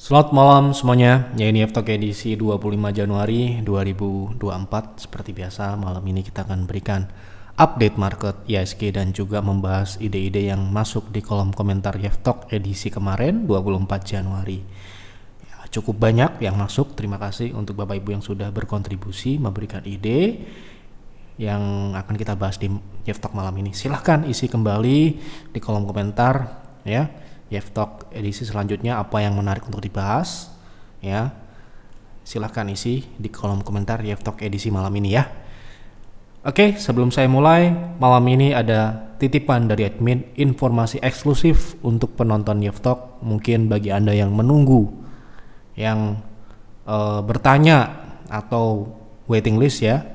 Selamat malam semuanya, ya ini F-Talk edisi 25 Januari 2024. Seperti biasa, malam ini kita akan berikan update market IHSG dan juga membahas ide-ide yang masuk di kolom komentar F-Talk edisi kemarin 24 Januari. Ya, cukup banyak yang masuk, terima kasih untuk Bapak Ibu yang sudah berkontribusi memberikan ide yang akan kita bahas di F-Talk malam ini. Silahkan isi kembali di kolom komentar ya. F-Talk edisi selanjutnya apa yang menarik untuk dibahas ya, silahkan isi di kolom komentar F-Talk edisi malam ini ya. Oke, sebelum saya mulai, malam ini ada titipan dari admin, informasi eksklusif untuk penonton F-Talk. Mungkin bagi Anda yang menunggu, yang bertanya atau waiting list ya.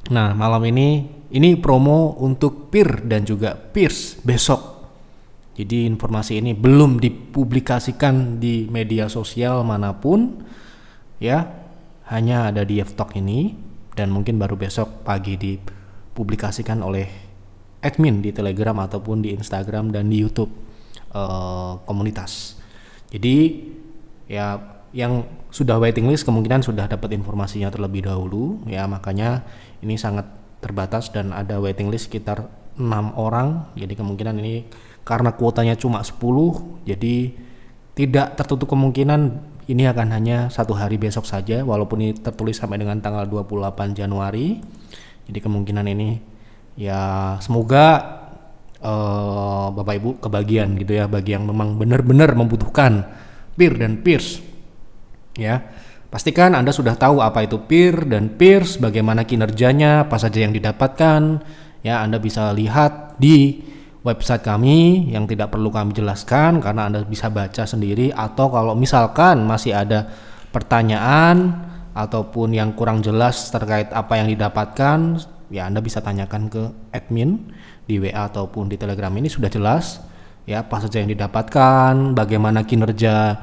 Nah, malam ini promo untuk peer dan juga peers besok. Jadi informasi ini belum dipublikasikan di media sosial manapun ya, hanya ada di F-Talk ini dan mungkin baru besok pagi dipublikasikan oleh admin di Telegram ataupun di Instagram dan di YouTube komunitas. Jadi ya yang sudah waiting list kemungkinan sudah dapat informasinya terlebih dahulu ya, makanya ini sangat terbatas dan ada waiting list sekitar 6 orang. Jadi kemungkinan ini karena kuotanya cuma 10, jadi tidak tertutup kemungkinan ini akan hanya satu hari besok saja, walaupun ini tertulis sampai dengan tanggal 28 Januari. Jadi kemungkinan ini ya semoga Bapak Ibu kebagian gitu ya, bagi yang memang benar-benar membutuhkan peer dan peers ya. Pastikan Anda sudah tahu apa itu peer dan peers, bagaimana kinerjanya, apa saja yang didapatkan ya. Anda bisa lihat di website kami yang tidak perlu kami jelaskan karena Anda bisa baca sendiri, atau kalau misalkan masih ada pertanyaan ataupun yang kurang jelas terkait apa yang didapatkan ya, Anda bisa tanyakan ke admin di WA ataupun di Telegram. Ini sudah jelas ya, apa saja yang didapatkan, bagaimana kinerja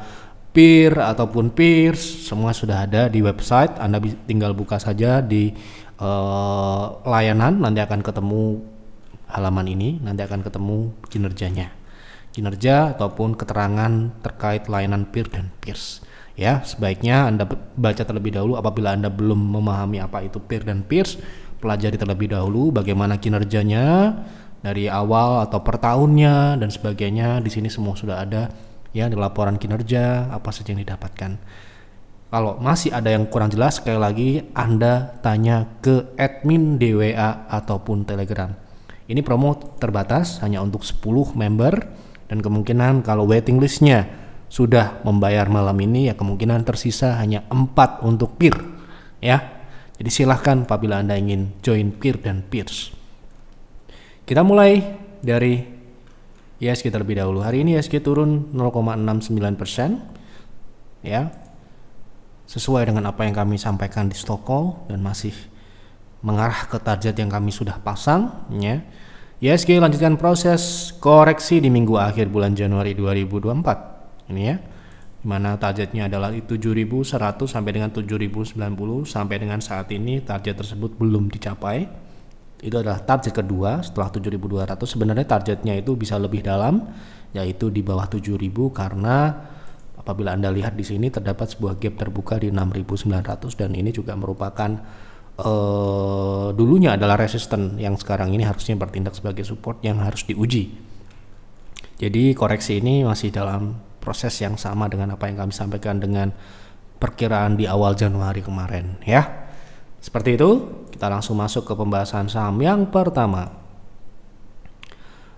peer ataupun peers, semua sudah ada di website. Anda tinggal buka saja di layanan, nanti akan ketemu halaman ini, nanti akan ketemu kinerja ataupun keterangan terkait layanan peer dan peers ya. Sebaiknya Anda baca terlebih dahulu. Apabila Anda belum memahami apa itu peer dan peers, pelajari terlebih dahulu bagaimana kinerjanya dari awal atau per tahunnya dan sebagainya. Di sini semua sudah ada ya, di laporan kinerja apa saja yang didapatkan. Kalau masih ada yang kurang jelas, sekali lagi Anda tanya ke admin di WA ataupun Telegram. Ini promo terbatas, hanya untuk 10 member, dan kemungkinan kalau waiting listnya sudah membayar malam ini ya kemungkinan tersisa hanya 4 untuk peer ya. Jadi silahkan apabila Anda ingin join peer dan peers. Kita mulai dari IHSG terlebih dahulu. Hari ini IHSG turun 0,69% ya, sesuai dengan apa yang kami sampaikan di Stockcall dan masih mengarah ke target yang kami sudah pasang ya. IHSG lanjutkan proses koreksi di minggu akhir bulan Januari 2024 ini ya, dimana targetnya adalah 7.100 sampai dengan 7.090. Sampai dengan saat ini target tersebut belum dicapai. Itu adalah target kedua setelah 7.200. Sebenarnya targetnya itu bisa lebih dalam, yaitu di bawah 7.000, karena apabila Anda lihat di sini terdapat sebuah gap terbuka di 6.900 dan ini juga merupakan dulunya adalah resisten yang sekarang ini harusnya bertindak sebagai support yang harus diuji. Jadi koreksi ini masih dalam proses yang sama dengan apa yang kami sampaikan dengan perkiraan di awal Januari kemarin ya. Seperti itu, kita langsung masuk ke pembahasan saham yang pertama.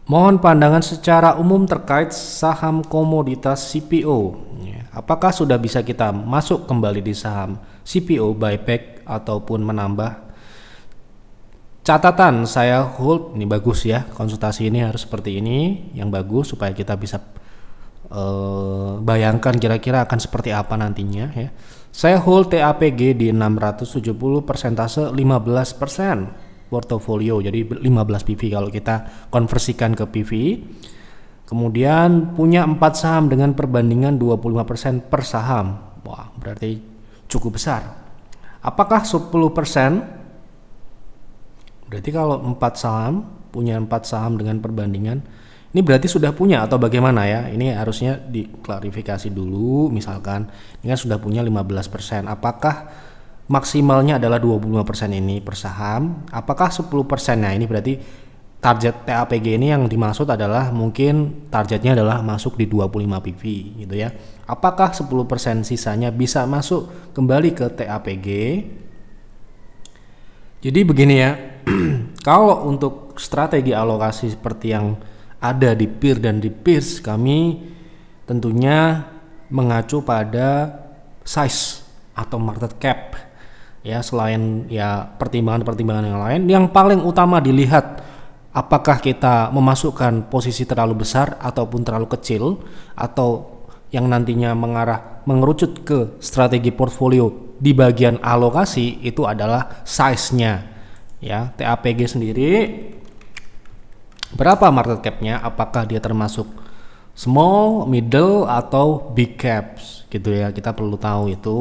Mohon pandangan secara umum terkait saham komoditas CPO. Apakah sudah bisa kita masuk kembali di saham CPO, buyback ataupun menambah? Catatan saya hold, ini bagus ya, konsultasi ini harus seperti ini yang bagus supaya kita bisa bayangkan kira-kira akan seperti apa nantinya ya. Saya hold TAPG di 670, persentase 15% portofolio, jadi 15 PV kalau kita konversikan ke PV. Kemudian punya 4 saham dengan perbandingan 25% per saham. Wah, berarti cukup besar. Apakah 10%? Berarti kalau 4 saham, punya 4 saham dengan perbandingan Ini berarti sudah punya atau bagaimana ya? Ini harusnya diklarifikasi dulu. Misalkan ini kan sudah punya 15%. Apakah maksimalnya adalah 25% ini per saham? Apakah 10%? Nah, ini berarti target TAPG ini yang dimaksud adalah mungkin targetnya adalah masuk di 25 PV gitu ya. Apakah 10% sisanya bisa masuk kembali ke TAPG? Jadi begini ya. Kalau untuk strategi alokasi seperti yang ada di PIR dan di PIRS, kami tentunya mengacu pada size atau market cap ya. Selain ya pertimbangan-pertimbangan yang lain, yang paling utama dilihat apakah kita memasukkan posisi terlalu besar ataupun terlalu kecil, atau yang nantinya mengerucut ke strategi portfolio di bagian alokasi itu adalah size-nya ya. TAPG sendiri berapa market cap-nya, apakah dia termasuk small, middle, atau big caps gitu ya. Kita perlu tahu itu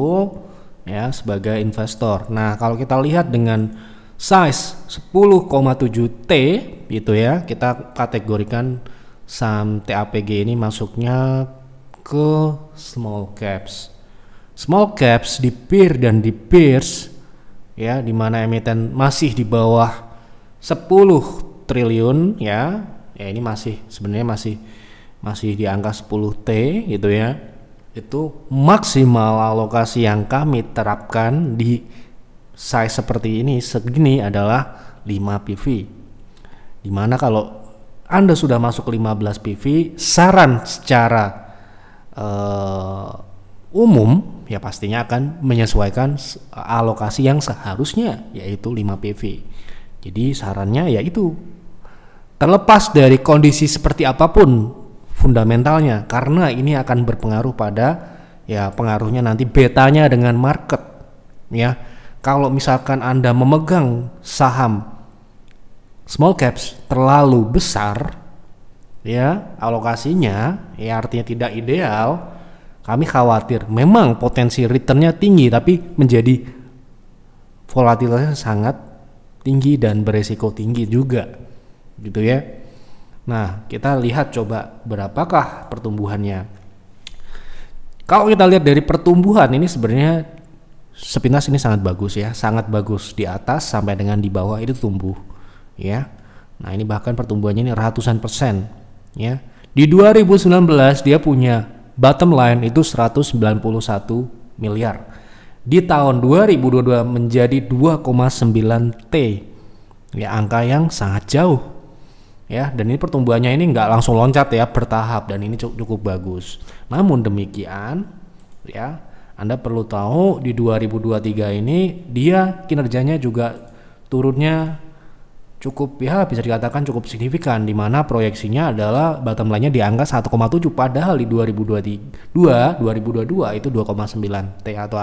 ya sebagai investor. Nah, kalau kita lihat dengan size 10,7 T gitu ya, kita kategorikan saham TAPG ini masuknya ke small caps. Small caps di PIR dan di PIRS ya, dimana emiten masih di bawah 10 triliun ya. Ya ini masih sebenarnya masih di angka 10 T gitu ya. Itu maksimal alokasi yang kami terapkan di size seperti ini segini adalah 5 PV. Dimana kalau Anda sudah masuk 15 PV, saran secara umum ya pastinya akan menyesuaikan alokasi yang seharusnya, yaitu 5 PV. Jadi sarannya yaitu terlepas dari kondisi seperti apapun fundamentalnya, karena ini akan berpengaruh pada ya pengaruhnya nanti betanya dengan market ya. Kalau misalkan Anda memegang saham small caps terlalu besar ya alokasinya, ya artinya tidak ideal, kami khawatir memang potensi returnnya tinggi tapi menjadi volatilitasnya sangat tinggi dan beresiko tinggi juga gitu ya. Nah, kita lihat coba berapakah pertumbuhannya. Kalau kita lihat dari pertumbuhan ini sebenarnya sepintas ini sangat bagus ya, sangat bagus. Di atas sampai dengan di bawah itu tumbuh ya. Nah, ini bahkan pertumbuhannya ini ratusan persen ya. Di 2019 dia punya bottom line itu 191 miliar. Di tahun 2022 menjadi 2,9 T. Ya, angka yang sangat jauh. Ya, dan ini pertumbuhannya ini nggak langsung loncat ya, bertahap, dan ini cukup bagus. Namun demikian, ya, Anda perlu tahu di 2023 ini dia kinerjanya juga turunnya cukup ya bisa dikatakan cukup signifikan, di mana proyeksinya adalah bottom line-nya di angka 1,7, padahal di 2022 itu 2,9 T atau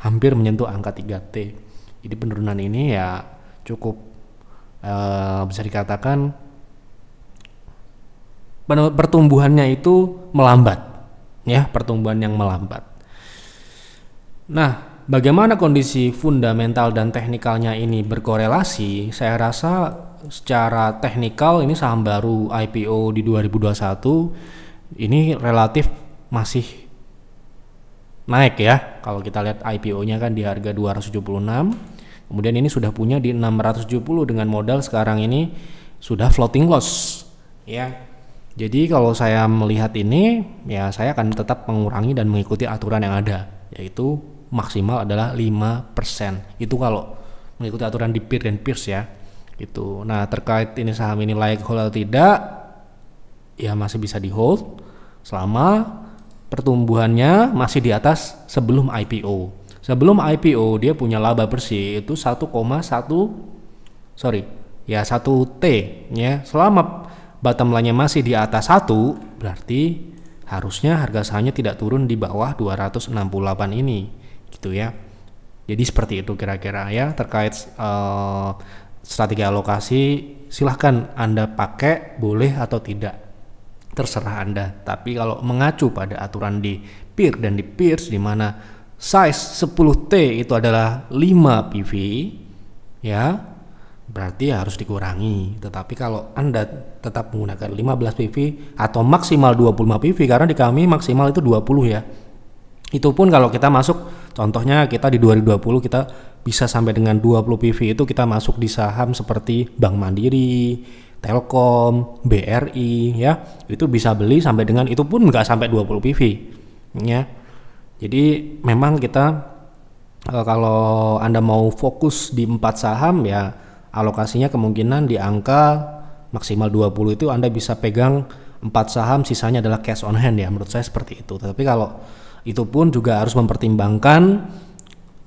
hampir menyentuh angka 3 T. Jadi penurunan ini ya cukup bisa dikatakan pertumbuhannya itu melambat ya, pertumbuhan yang melambat. Nah, bagaimana kondisi fundamental dan teknikalnya ini berkorelasi? Saya rasa secara teknikal ini saham baru IPO di 2021 ini relatif masih naik ya. Kalau kita lihat IPO-nya kan di harga 276, kemudian ini sudah punya di 670 dengan modal sekarang ini sudah floating loss ya. Jadi kalau saya melihat ini ya saya akan tetap mengurangi dan mengikuti aturan yang ada, yaitu maksimal adalah 5%. Itu kalau mengikuti aturan di PIR dan PIRS ya. Gitu. Nah, terkait ini saham ini layak hold atau tidak, ya masih bisa di hold selama pertumbuhannya masih di atas sebelum IPO. Sebelum IPO dia punya laba bersih itu 1 T ya. Selama bottom line-nya masih di atas 1, berarti harusnya harga sahamnya tidak turun di bawah 268 ini gitu ya. Jadi seperti itu kira-kira ya terkait strategi alokasi. Silahkan Anda pakai, boleh atau tidak, terserah Anda. Tapi kalau mengacu pada aturan di PIR dan di PIRS, di mana size 10T itu adalah 5 PV ya, berarti harus dikurangi. Tetapi kalau Anda tetap menggunakan 15 PV atau maksimal 25 PV, karena di kami maksimal itu 20 ya. Itu pun kalau kita masuk, contohnya kita di 2020 kita bisa sampai dengan 20 PV, itu kita masuk di saham seperti Bank Mandiri, Telkom, BRI ya. Itu bisa beli sampai dengan, itu pun nggak sampai 20 PV ya. Jadi memang kita kalau Anda mau fokus di 4 saham ya, alokasinya kemungkinan di angka maksimal 20 itu Anda bisa pegang 4 saham, sisanya adalah cash on hand ya, menurut saya seperti itu. Tapi kalau itu pun juga harus mempertimbangkan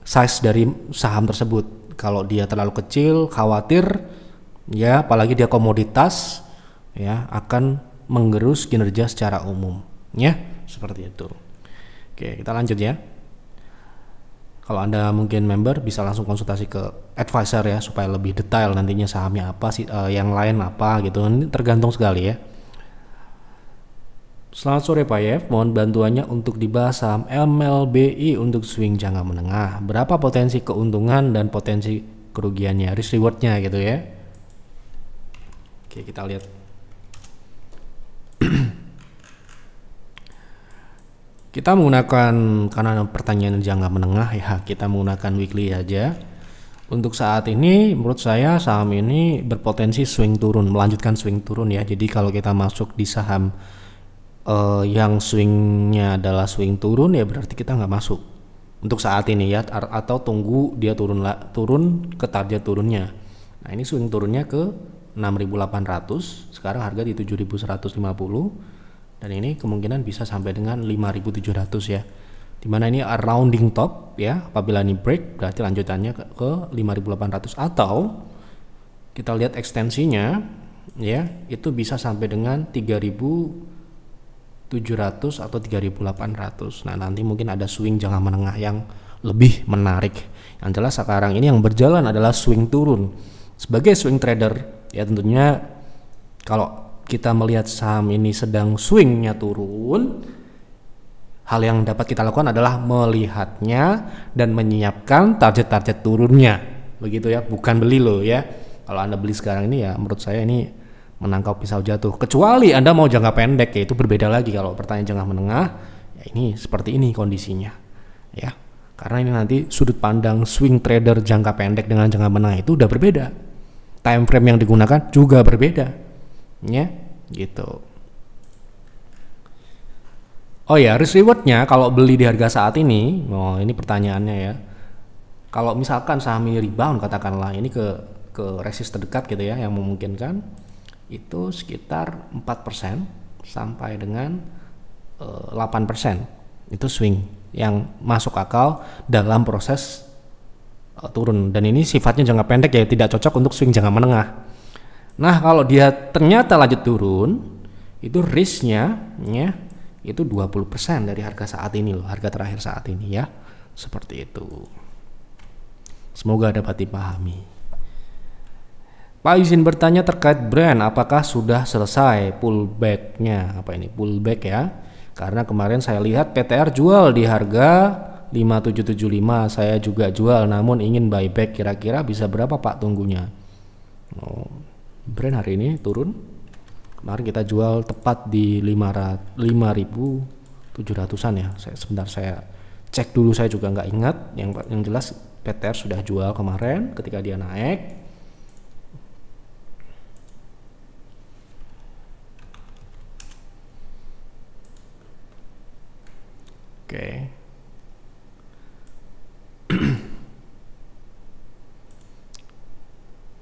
size dari saham tersebut. Kalau dia terlalu kecil, khawatir ya, apalagi dia komoditas ya, akan menggerus kinerja secara umum ya, seperti itu. Oke, kita lanjut ya. Kalau Anda mungkin member, bisa langsung konsultasi ke advisor ya, supaya lebih detail nantinya sahamnya apa sih, yang lain apa gitu. Ini tergantung sekali ya. Selamat sore Pak Yev, mohon bantuannya untuk dibahas saham MLBI untuk swing jangka menengah. Berapa potensi keuntungan dan potensi kerugiannya, risk rewardnya gitu ya. Oke, kita lihat. Kita menggunakan, karena pertanyaan jangka menengah ya, kita menggunakan weekly aja. Untuk saat ini menurut saya saham ini berpotensi swing turun, melanjutkan swing turun ya. Jadi kalau kita masuk di saham yang swingnya adalah swing turun ya, berarti kita nggak masuk untuk saat ini ya, atau tunggu dia turun ke target turunnya. Nah ini swing turunnya ke 6.800, sekarang harga di 7.150, dan ini kemungkinan bisa sampai dengan 5.700 ya, dimana ini rounding top ya. Apabila ini break berarti lanjutannya ke 5.800, atau kita lihat ekstensinya ya, itu bisa sampai dengan 3.700 atau 3.800. Nah nanti mungkin ada swing jangka menengah yang lebih menarik. Yang jelas sekarang ini yang berjalan adalah swing turun. Sebagai swing trader ya, tentunya kalau kita melihat saham ini sedang swingnya turun, hal yang dapat kita lakukan adalah melihatnya dan menyiapkan target-target turunnya, begitu ya, bukan beli loh ya. Kalau Anda beli sekarang ini ya, menurut saya ini menangkap pisau jatuh. Kecuali Anda mau jangka pendek ya, itu berbeda lagi. Kalau pertanyaan jangka menengah ya, ini seperti ini kondisinya ya, karena ini nanti sudut pandang swing trader jangka pendek dengan jangka menengah itu udah berbeda, time frame yang digunakan juga berbeda ya, gitu. Oh ya, risk rewardnya kalau beli di harga saat ini, oh ini pertanyaannya ya, kalau misalkan saham ini rebound katakanlah ini ke resist terdekat gitu ya, yang memungkinkan itu sekitar 4% sampai dengan 8%. Itu swing yang masuk akal dalam proses turun, dan ini sifatnya jangka pendek ya, tidak cocok untuk swing jangka menengah. Nah kalau dia ternyata lanjut turun, itu risknya ya, itu 20% dari harga saat ini loh, harga terakhir saat ini ya, seperti itu. Semoga dapat dipahami. Pak izin bertanya terkait brand, apakah sudah selesai pullback-nya? Apa ini pullback ya? Karena kemarin saya lihat PTR jual di harga 5775, saya juga jual namun ingin buyback, kira-kira bisa berapa Pak tunggunya? Oh, brand hari ini turun. Kemarin kita jual tepat di 5.700-an ya. Sebentar saya cek dulu, saya juga nggak ingat. Yang jelas PTR sudah jual kemarin ketika dia naik. Oke.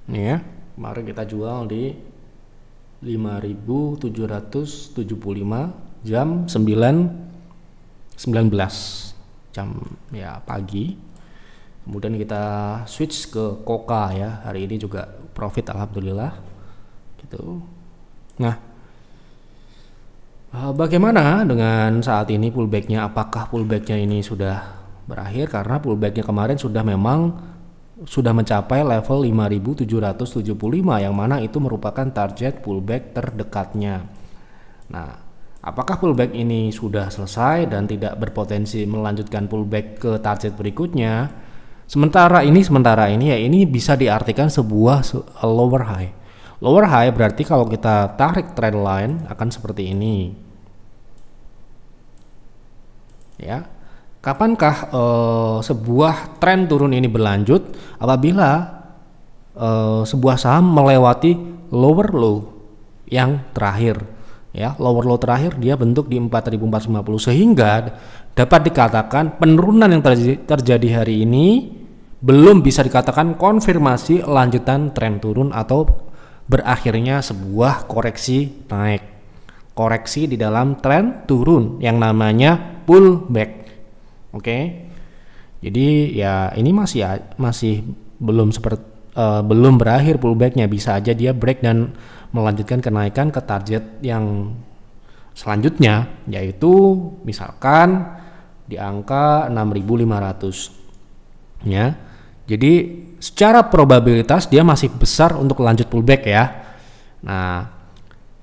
Ini ya, kemarin kita jual di 5.775 jam 19 jam ya pagi. Kemudian kita switch ke Koka ya, hari ini juga profit alhamdulillah gitu. Nah, bagaimana dengan saat ini pullbacknya? Apakah pullbacknya ini sudah berakhir? Karena pullbacknya kemarin sudah mencapai level 5.775, yang mana itu merupakan target pullback terdekatnya. Nah, apakah pullback ini sudah selesai dan tidak berpotensi melanjutkan pullback ke target berikutnya? Sementara ini ya ini bisa diartikan sebuah lower high. Lower high berarti kalau kita tarik trend line akan seperti ini. Ya. Kapankah sebuah tren turun ini berlanjut? Apabila sebuah saham melewati lower low yang terakhir, ya, lower low terakhir dia bentuk di 4.450, sehingga dapat dikatakan penurunan yang terjadi hari ini belum bisa dikatakan konfirmasi lanjutan tren turun atau berakhirnya sebuah koreksi naik. Koreksi di dalam tren turun yang namanya pullback. Oke. Jadi ya ini masih belum berakhir pullbacknya, bisa aja dia break dan melanjutkan kenaikan ke target yang selanjutnya, yaitu misalkan di angka 6.500 ya. Jadi secara probabilitas dia masih besar untuk lanjut pullback ya. Nah,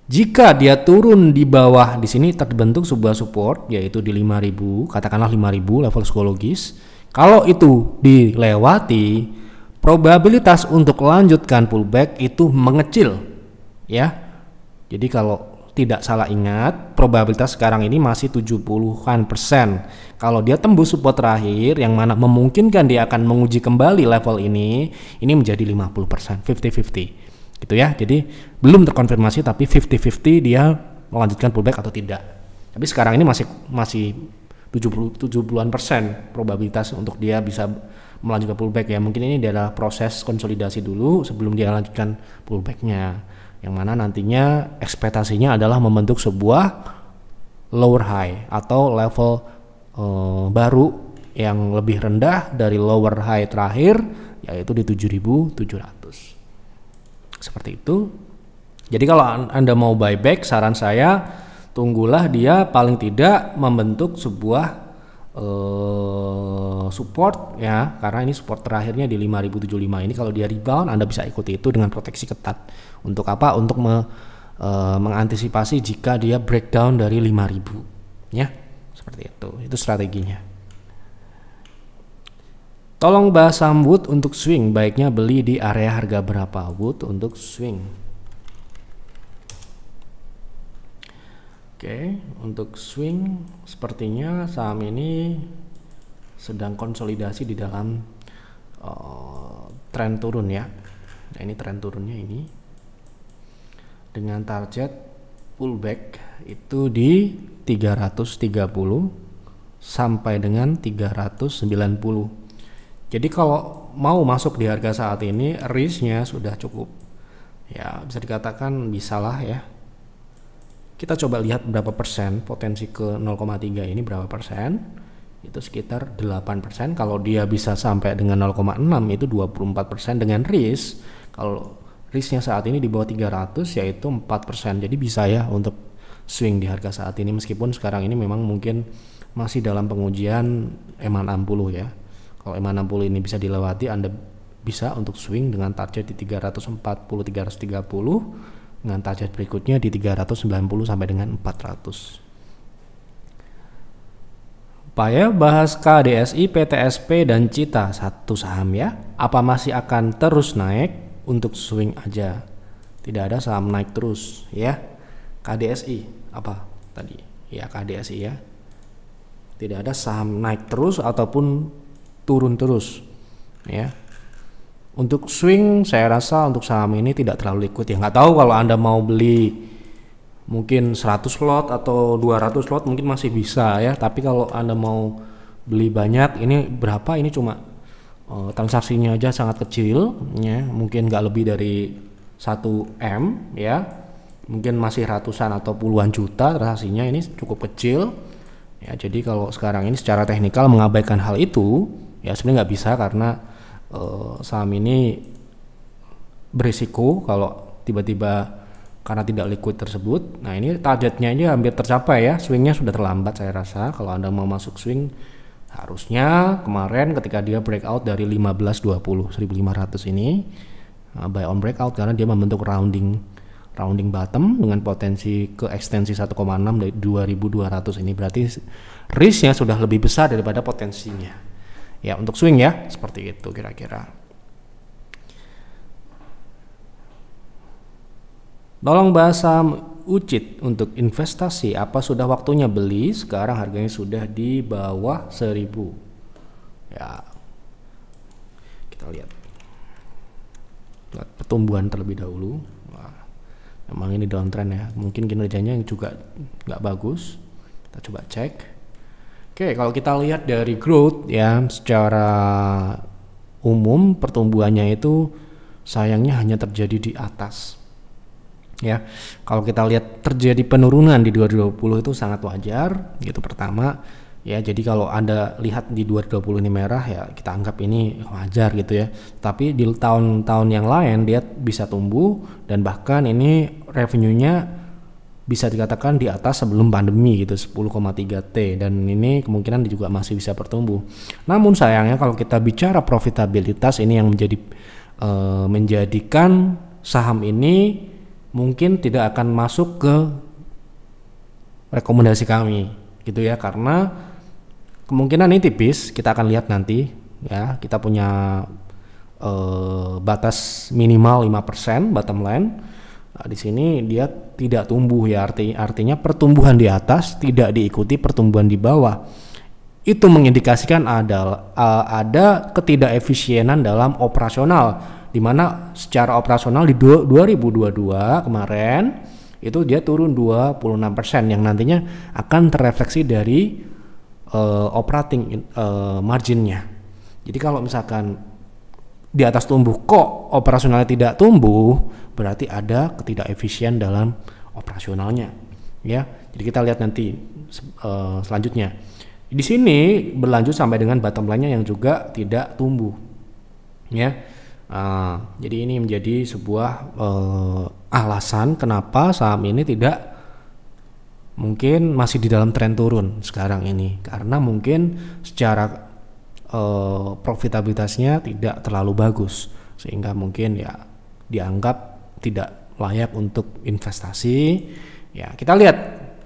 jika dia turun di bawah di sini terbentuk sebuah support yaitu di 5.000, katakanlah 5.000 level psikologis. Kalau itu dilewati, probabilitas untuk lanjutkan pullback itu mengecil ya. Jadi kalau tidak salah ingat, probabilitas sekarang ini masih 70-an persen. Kalau dia tembus support terakhir yang mana memungkinkan dia akan menguji kembali level ini menjadi 50%, 50-50 gitu ya. Jadi belum terkonfirmasi tapi 50-50 dia melanjutkan pullback atau tidak. Tapi sekarang ini masih 70-an persen probabilitas untuk dia bisa melanjutkan pullback ya. Mungkin ini adalah proses konsolidasi dulu sebelum dia lanjutkan pullbacknya, yang mana nantinya ekspektasinya adalah membentuk sebuah lower high atau level baru yang lebih rendah dari lower high terakhir, yaitu di 7.700. Seperti itu. Jadi kalau Anda mau buyback, saran saya tunggulah dia paling tidak membentuk sebuah support ya, karena ini support terakhirnya di 5.075 ini. Kalau dia rebound, Anda bisa ikuti itu dengan proteksi ketat. Untuk apa? Untuk mengantisipasi jika dia breakdown dari 5.000 ya. Seperti itu strateginya. Tolong bahas saham Wood untuk swing, baiknya beli di area harga berapa? Wood untuk swing. Oke, untuk swing sepertinya saham ini sedang konsolidasi di dalam tren turun ya. Nah, ini tren turunnya ini dengan target pullback itu di 330 sampai dengan 390. Jadi kalau mau masuk di harga saat ini risknya sudah cukup ya, bisa dikatakan bisalah ya. Kita coba lihat berapa persen potensi ke 0,3 ini, berapa persen, itu sekitar 8%. Kalau dia bisa sampai dengan 0,6 itu 24% dengan risk. Kalau risknya saat ini di bawah 300 yaitu 4%. Jadi bisa ya untuk swing di harga saat ini, meskipun sekarang ini memang mungkin masih dalam pengujian EMA 60 ya. Kalau EMA 60 ini bisa dilewati, Anda bisa untuk swing dengan target di 340-330 dengan target berikutnya di 390 sampai dengan 400. Upaya bahas KDSI, PTSP dan Cita, satu saham ya. Apa masih akan terus naik? Untuk swing aja. Tidak ada saham naik terus ya. KDSI apa tadi? Ya KDSI ya. Tidak ada saham naik terus ataupun turun terus ya. Untuk swing saya rasa untuk saham ini tidak terlalu liquid ya. Nggak tahu kalau Anda mau beli mungkin 100 lot atau 200 lot mungkin masih bisa ya. Tapi kalau Anda mau beli banyak, ini berapa? Ini cuma transaksinya aja sangat kecil ya. Mungkin nggak lebih dari 1M ya. Mungkin masih ratusan atau puluhan juta transaksinya, ini cukup kecil ya. Jadi kalau sekarang ini secara teknikal mengabaikan hal itu ya sebenarnya nggak bisa, karena saham ini berisiko kalau tiba-tiba karena tidak liquid tersebut. Nah ini targetnya aja hampir tercapai ya, swingnya sudah terlambat saya rasa. Kalau Anda mau masuk swing harusnya kemarin ketika dia breakout dari 1520 1500 ini buy on breakout, karena dia membentuk rounding bottom dengan potensi ke ekstensi 1,6 dari 2200 ini, berarti risknya sudah lebih besar daripada potensinya Ya, untuk swing ya, seperti itu kira-kira. Tolong bahasa Ucit untuk investasi, apa sudah waktunya beli? Sekarang harganya sudah di bawah 1000. Ya, kita lihat pertumbuhan terlebih dahulu. Wah, memang ini downtrend ya, mungkin kinerjanya juga nggak bagus. Kita coba cek. Oke, kalau kita lihat dari growth ya, secara umum pertumbuhannya itu sayangnya hanya terjadi di atas. Ya, kalau kita lihat terjadi penurunan di 2020 itu sangat wajar, gitu pertama. Ya, jadi kalau Anda lihat di 2020 ini merah ya kita anggap ini wajar gitu ya. Tapi di tahun-tahun yang lain dia bisa tumbuh dan bahkan ini revenue-nya bisa dikatakan di atas sebelum pandemi gitu, 10,3 T, dan ini kemungkinan juga masih bisa bertumbuh. Namun sayangnya kalau kita bicara profitabilitas, ini yang menjadikan saham ini mungkin tidak akan masuk ke rekomendasi kami gitu ya, karena kemungkinan ini tipis. Kita akan lihat nanti ya, kita punya batas minimal 5% bottom line. Nah, di sini dia tidak tumbuh ya, artinya pertumbuhan di atas tidak diikuti pertumbuhan di bawah. Itu mengindikasikan ada ketidakefisienan dalam operasional, di mana secara operasional di 2022 kemarin itu dia turun 26%, yang nantinya akan terrefleksi dari operating marginnya. Jadi kalau misalkan di atas tumbuh kok operasionalnya tidak tumbuh, berarti ada ketidakefisien dalam operasionalnya ya. Jadi kita lihat nanti selanjutnya. Di sini berlanjut sampai dengan bottom line-nya yang juga tidak tumbuh ya. Jadi ini menjadi sebuah alasan kenapa saham ini tidak mungkin masih di dalam tren turun sekarang ini, karena mungkin secara profitabilitasnya tidak terlalu bagus sehingga mungkin ya dianggap tidak layak untuk investasi. Ya, kita lihat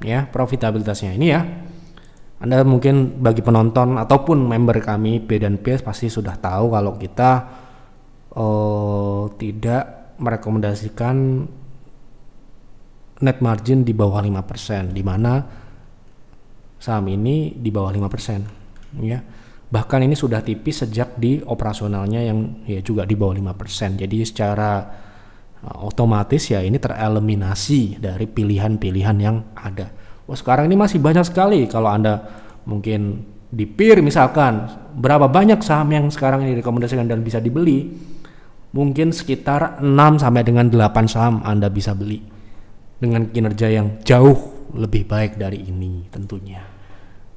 ya profitabilitasnya ini ya. Anda mungkin bagi penonton ataupun member kami B dan P pasti sudah tahu kalau kita tidak merekomendasikan net margin di bawah 5%, di mana saham ini di bawah 5% ya. Bahkan ini sudah tipis sejak di operasionalnya yang ya juga di bawah 5%. Jadi secara otomatis ya ini tereliminasi dari pilihan-pilihan yang ada. Wah, sekarang ini masih banyak sekali. Kalau Anda mungkin di peer misalkan, berapa banyak saham yang sekarang ini direkomendasikan dan bisa dibeli? Mungkin sekitar 6 sampai dengan 8 saham Anda bisa beli dengan kinerja yang jauh lebih baik dari ini tentunya.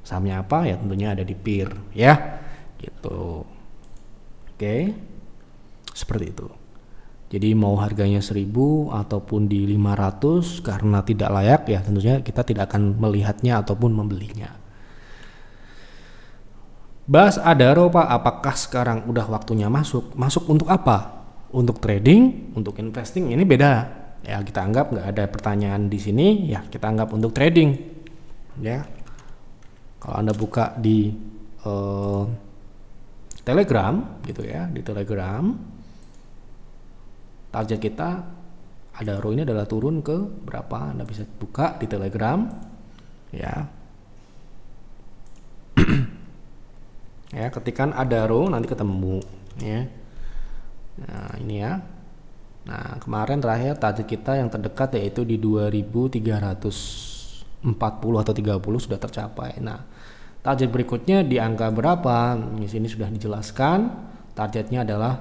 Sahamnya apa? Ya tentunya ada di peer ya. Gitu. Oke. Seperti itu. Jadi mau harganya 1000 ataupun di 500 karena tidak layak ya tentunya kita tidak akan melihatnya ataupun membelinya. Bahas Adaro Pak, apakah sekarang udah waktunya masuk? Masuk untuk apa? Untuk trading, untuk investing ini beda. Ya kita anggap nggak ada pertanyaan di sini, ya kita anggap untuk trading. Ya, kalau Anda buka di Telegram gitu ya, di Telegram target kita Adaro ini adalah turun ke berapa? Anda bisa buka di Telegram, ya. Ya, ketikan Adaro nanti ketemu, ya. Nah ini ya. Nah kemarin terakhir target kita yang terdekat yaitu di 2340 atau 30 sudah tercapai. Nah target berikutnya di angka berapa? Di sini sudah dijelaskan. Targetnya adalah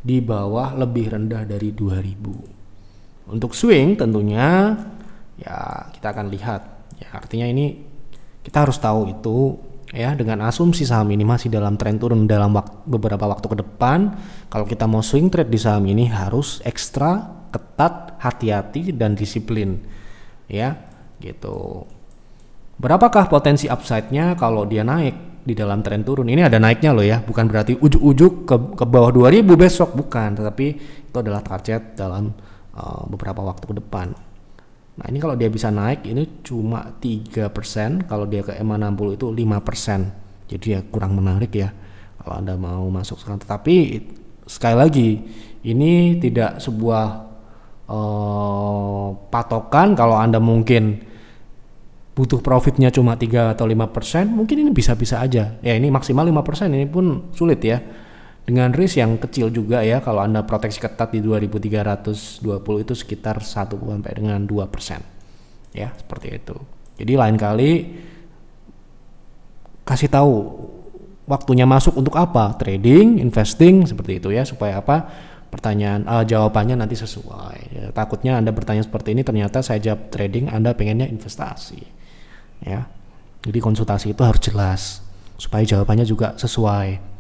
di bawah lebih rendah dari 2000. Untuk swing tentunya ya kita akan lihat. Ya artinya ini kita harus tahu itu. Ya, dengan asumsi saham ini masih dalam tren turun dalam beberapa waktu ke depan, kalau kita mau swing trade di saham ini harus ekstra ketat, hati-hati dan disiplin. Ya, gitu. Berapakah potensi upside-nya kalau dia naik di dalam tren turun? Ini ada naiknya loh ya, bukan berarti ujuk-ujuk ke bawah 2000 besok, bukan, tetapi itu adalah target dalam beberapa waktu ke depan. Nah ini kalau dia bisa naik ini cuma 3%, kalau dia ke EMA 60 itu 5%. Jadi ya kurang menarik ya. kalau Anda mau masuk sekarang. Tetapi sekali lagi, ini tidak sebuah patokan. Kalau Anda mungkin butuh profitnya cuma 3 atau 5%, mungkin ini bisa-bisa aja. Ya ini maksimal 5%, ini pun sulit ya. Dengan risk yang kecil juga ya, kalau Anda proteksi ketat di 2320 itu sekitar 1 sampai dengan 2%. Ya, seperti itu. Jadi lain kali kasih tahu waktunya masuk untuk apa, trading, investing, seperti itu ya, supaya apa? Jawabannya nanti sesuai ya. Takutnya Anda bertanya seperti ini, ternyata saya jawab trading, Anda pengennya investasi ya. Jadi konsultasi itu harus jelas supaya jawabannya juga sesuai.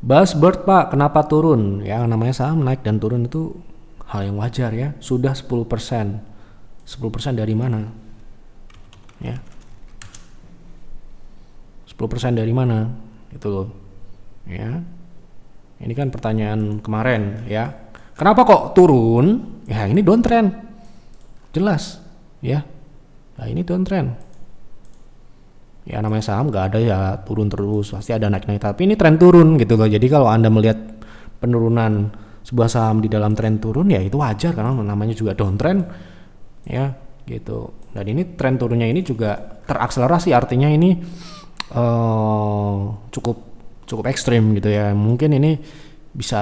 Buzzword Pak, kenapa turun? Ya namanya saham naik dan turun itu hal yang wajar ya. Sudah 10%. 10% dari mana? Ya. 10% dari mana? Itu loh. Ya. Ini kan pertanyaan kemarin ya. Kenapa kok turun? Ya ini downtrend. Jelas ya. Nah ini downtrend. Ya namanya saham nggak ada ya turun terus, pasti ada naik-naik, tapi ini tren turun gitu loh. Jadi kalau Anda melihat penurunan sebuah saham di dalam tren turun ya itu wajar karena namanya juga downtrend ya gitu. Dan ini tren turunnya ini juga terakselerasi, artinya ini cukup ekstrim gitu ya. Mungkin ini bisa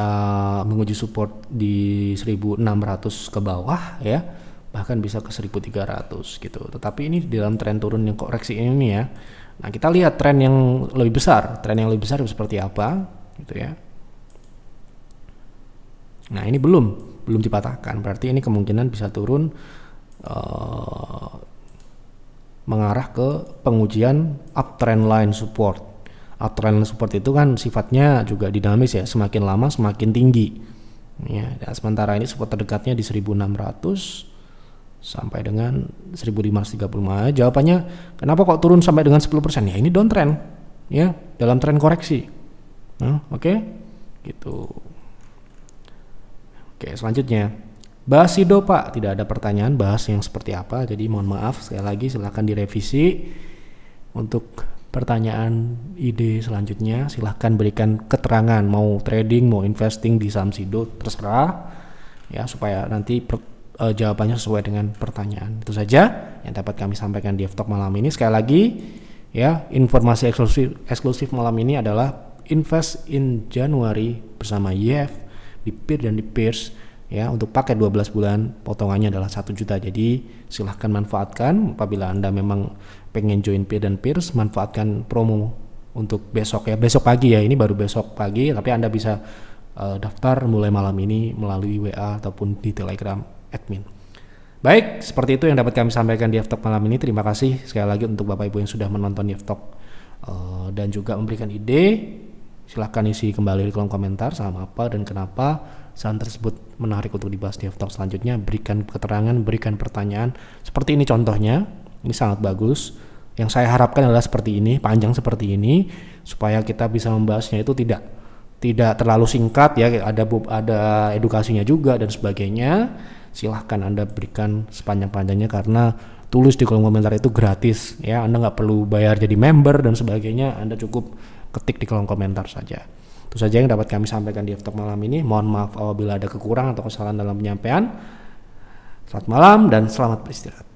menguji support di 1600 ke bawah ya, bahkan bisa ke 1300 gitu. Tetapi ini di dalam tren turun yang koreksi ini ya. Nah, kita lihat tren yang lebih besar. Tren yang lebih besar seperti apa gitu ya. Nah, ini belum dipatahkan. Berarti ini kemungkinan bisa turun mengarah ke pengujian uptrend line support. Uptrend line support itu kan sifatnya juga dinamis ya, semakin lama semakin tinggi. Ya, dan sementara ini support terdekatnya di 1600 sampai dengan 1535. Jawabannya kenapa kok turun sampai dengan 10%? Ya ini downtrend ya, dalam tren koreksi. Nah, oke. Gitu. Oke, selanjutnya bahas SIDO Pak, tidak ada pertanyaan bahas yang seperti apa, jadi mohon maaf sekali lagi, silahkan direvisi. Untuk pertanyaan ide selanjutnya silahkan berikan keterangan, mau trading mau investing di saham SIDO terserah ya, supaya nanti jawabannya sesuai dengan pertanyaan. Itu saja yang dapat kami sampaikan di F-Talk malam ini. Sekali lagi ya, informasi eksklusif malam ini adalah invest in Januari bersama YF di PIR dan di Pierce ya. Untuk paket 12 bulan potongannya adalah 1 juta. Jadi silahkan manfaatkan apabila Anda memang pengen join PIR dan Pierce, manfaatkan promo untuk besok ya, besok pagi ya, ini baru besok pagi, tapi Anda bisa daftar mulai malam ini melalui WA ataupun di Telegram admin. Baik, seperti itu yang dapat kami sampaikan di F-Talk malam ini. Terima kasih sekali lagi untuk Bapak Ibu yang sudah menonton di F-Talk dan juga memberikan ide. Silahkan isi kembali di kolom komentar saham apa dan kenapa saham tersebut menarik untuk dibahas di F-Talk selanjutnya. Berikan keterangan, berikan pertanyaan. Seperti ini contohnya, ini sangat bagus. Yang saya harapkan adalah seperti ini, panjang seperti ini, supaya kita bisa membahasnya itu tidak terlalu singkat ya, ada edukasinya juga dan sebagainya. Silahkan Anda berikan sepanjang-panjangnya, karena tulis di kolom komentar itu gratis ya, Anda nggak perlu bayar jadi member dan sebagainya, Anda cukup ketik di kolom komentar saja. Itu saja yang dapat kami sampaikan di F-Talk malam ini. Mohon maaf apabila ada kekurangan atau kesalahan dalam penyampaian. Selamat malam dan selamat beristirahat.